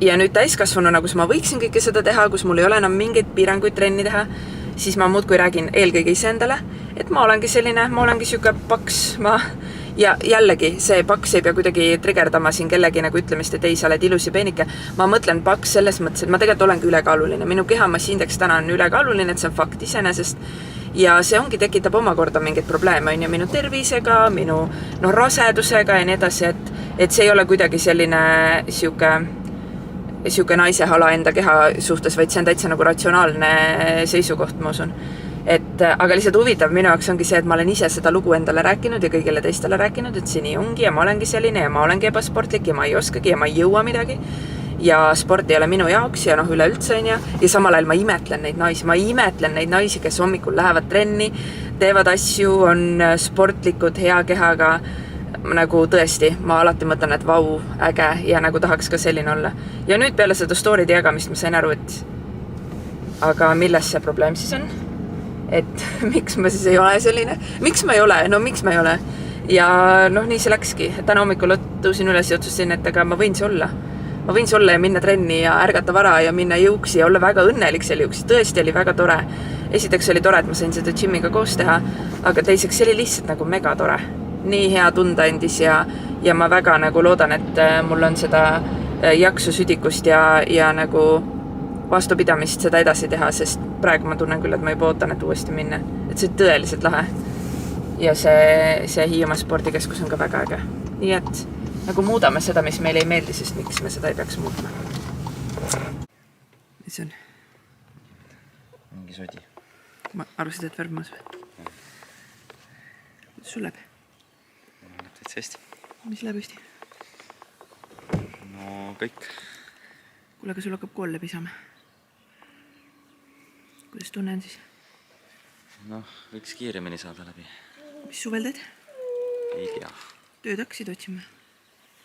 nüüd täiskasvanuna, kus ma võiksin kõike seda teha, kus mul ei ole enam mingeid piiranguid trenni teha, siis ma muudkui räägin eelkõige iseendale, et ma olengi selline, ma olengi siuke paks, ja jällegi, see paks ei pea kuidagi trigerdama siin kellegi nagu ütlemist, et ei, sa oled ilus ja peenike. Ma mõtlen paks selles mõttes, et ma tegelikult olengi ülekaaluline. Minu kehamasindeks täna on ülekaaluline, et see on fakt iseenesest. Ja see ongi tekitab omakorda mingeid probleeme, on ju, minu tervisega, minu rasedusega ja nii edasi, et see ei ole kuidagi selline siuke naise hala enda keha suhtes, vaid see on täitsa nagu ratsionaalne seisukoht, ma usun. Aga lihtsalt huvitav minu jaoks ongi see, et ma olen ise seda lugu endale rääkinud ja kõigile teistele rääkinud, et see nii ongi ja ma olengi selline ja ma olengi ebasportlik ja ma ei oskagi ja ma ei jõua midagi. Ja sport ei ole minu jaoks ja üleüldse on ja samal ajal ma imetlen neid naisi, kes hommikul lähevad trenni, teevad asju, on sportlikud, hea kehaga, nagu tõesti, ma alati mõtlen, et vau, äge ja nagu tahaks ka selline olla. Ja nüüd peale seda story'de jagamist ma sain aru, et aga milles see probleem siis on? Et miks ma siis ei ole selline? Miks ma ei ole? No miks ma ei ole? Ja nii see läkski. Täna hommikul tõusin üles ja otsusin, et aga ma võin see olla. Ma võin see olla ja minna trenni ja ärgata vara ja minna jõuksi ja olla väga õnnelik selle jõuksi. Tõesti oli väga tore. Esiteks oli tore, et ma sain seda gymmiga koos teha, aga teiseks see oli lihtsalt nagu mega tore. Nii hea tunda endis ja ma väga nagu loodan, et mul on seda jaksu südikust ja nagu vastupidamist seda edasi teha, sest praegu ma tunnen küll, et ma juba ootan, et uuesti minna. Et see on tõeliselt lahe. Ja see Hiiumaa spordikeskus on ka väga äge. Nii et nagu muudame seda, mis meile ei meeldi, sest miks me seda ei peaks muutma. Mis on? Mingi sodi. Ma arvasid, et värv maas või? Kuidas sul läheb? Läheb täitsa hästi. Mis läheb hästi? No kõik. Kuule, aga sul hakkab kool läbi saama. Kuidas tunne on siis? Võiks kiiremini saada läbi. Mis suvel teed? Ei tea. Tööd hakkasid otsima?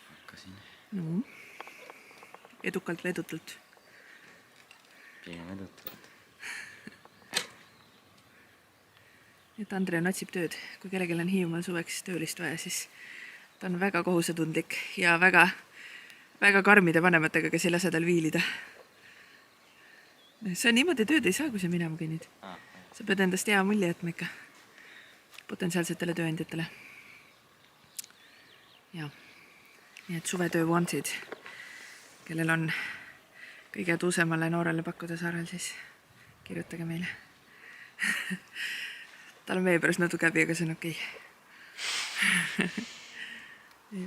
Hakkasin. No. Edukalt või edutult? Pigem edutult. Et Andre otsib tööd. Kui kellelgi on Hiiumaal suveks töölist vaja, siis ta on väga kohusetundlik ja väga karmide vanematega, kes ei lase tal viilida. See on niimoodi tööd ei saa, kui sa minema kõnnid. Sa pead endast hea mulje jätma ikka potentsiaalsetele tööandjatele. Ja. Nii et suvetöö wanted, kellel on kõige tuusemale noorele pakkuda saarel, siis kirjutage meile. Tal on meie pärast natuke häbi, aga see on okei. Ma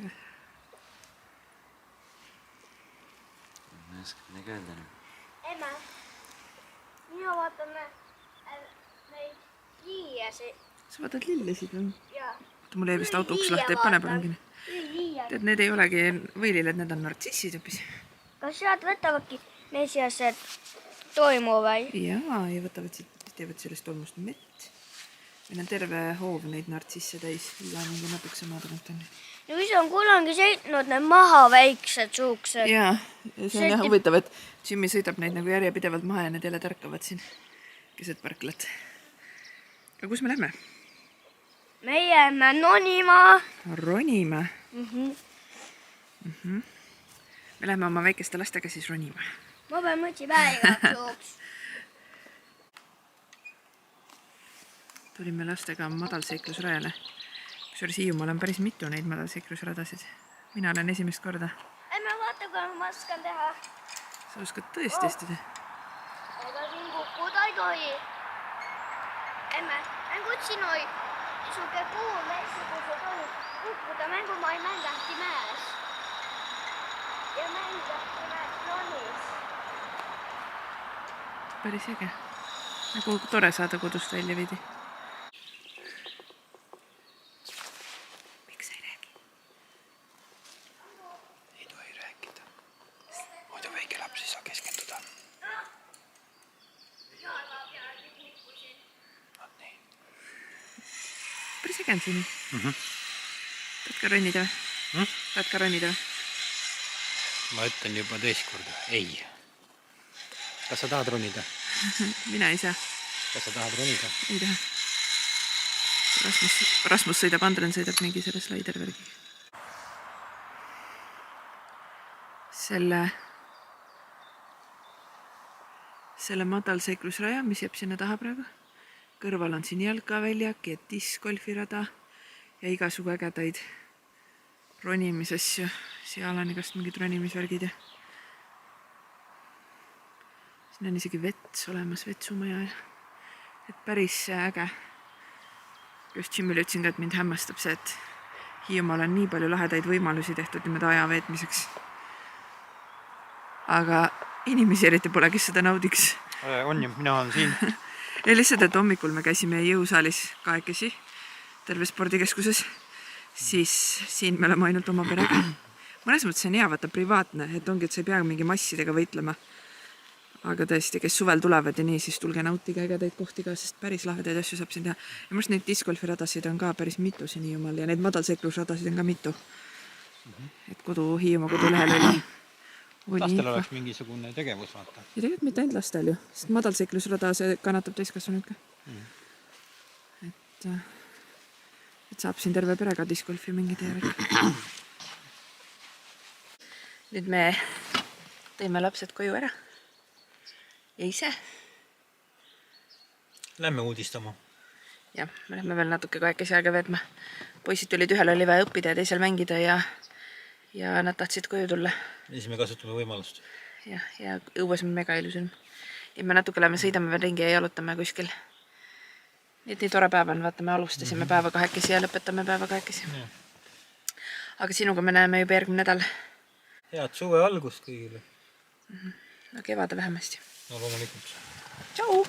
ei oska midagi öelda. Emma, mina vaatame neid liiasid. Sa vaatad lillesid või? Jaa. Mul ei vist auto uks lahti, et pane palun kinni. Tead, need ei olegi võililed, need on nartsissid hoopis. Kas sealt võtavadki mesiased toimu või? Jaa, ja teevad sellest tolmust mett. Meil on terve hoov neid nartsisse täis. Illa mingi natukese maadagant on. No mis on kunagi sõitnud need maha väiksed suuksed? Jaa, see on jah huvitav, et Jimmy sõidab neid nagu järjepidevalt maha ja need jälle tärkavad siin keset parklat. Aga kus me lähme? Me jääme nonima. Ronima? Me lähme oma väikeste lastega siis ronima. Ma pean mõtsi päeva juuks. Tulime lastega madalseiklusrajale. Kusjuures Hiiumaal on päris mitu neid madalseiklusradasid. Mina olen esimest korda. Emme, vaata, kui ma oskan teha. Sa oskad tõesti hästi teha. Aga siin kukkuda ei tohi. Emme, kutsin oi. Suke kuul meessi, kui see tohi kukkuda mängu, ma ei mängahti mäes. Ja mängahti mäes nonis. Päris äge. nagu tore saada kodust välja veidi. Miks sa ei räägi? Ei tohi rääkida. Muidu väike laps ei saa keskenduda. Vaat nii. Päris äge on siin. Tahad ka ronnida või? Tahad ka ronnida või? Ma ütlen juba teist korda. Ei. Kas sa tahad ronida? Mina ei saa. Kas sa tahad ronida? Ei taha. Rasmus sõidab, Andren sõidab mingi selle slaidervärgi. Selle madalseiklusraja, mis jääb sinna taha praegu. Kõrval on siin jalkaväljak ja discgolfirada ja igasugu ägedaid ronimisasju. Seal on igast mingid ronimisvärgid ja siin on isegi vets olemas, vetsumaja. Et päris äge. Just Jimmile ütlesin ka, et mind hämmastab see, et Hiiumaal on nii palju lahedaid võimalusi tehtud niimoodi aja veetmiseks. Aga inimesi eriti pole, kes seda naudiks. On ju, mina olen siin. Ja lihtsalt, et hommikul me käisime jõusaalis kahekesi terve spordikeskuses, siis siin me oleme ainult oma perega. Mõnes mõttes on hea, vaata privaatne, et ongi, et sa ei pea mingi massidega võitlema. Aga tõesti, kes suvel tulevad ja nii, siis tulge nautige ägedaid kohti ka, sest päris lahedaid asju saab siin teha. Ja mõnest neid discgolfiradasid on ka päris mitu siin Hiiumaal ja neid madalseiklusradasid on ka mitu. Et Hiiumaa kodulehel oli. Lastel oleks mingisugune tegevus, vaata. Ja tegelikult mitte ainult lastel ju, sest madalseiklusrada see kannatab täiskasvanud ka. Et saab siin terve perega discgolfi mingi teerega. Nüüd me tõime lapsed koju ära. Ja ise. Lähme uudistama. Jah, me lähme veel natuke kahekesi aega veetma. Poisid tulid, ühel oli vaja õppida ja teisel mängida ja nad tahtsid koju tulla. Ja siis me kasutame võimalust. Ja õues on mega ilus. Ja me natuke lähme sõidame veel ringi ja jalutame kuskil. Nii et nii tore päev on, vaata, me alustasime päeva kahekesi ja lõpetame päeva kahekesi. Aga sinuga me näeme juba järgmine nädal. Head suve algust kõigile. No kevade vähemasti. No loomulikult. Tšau!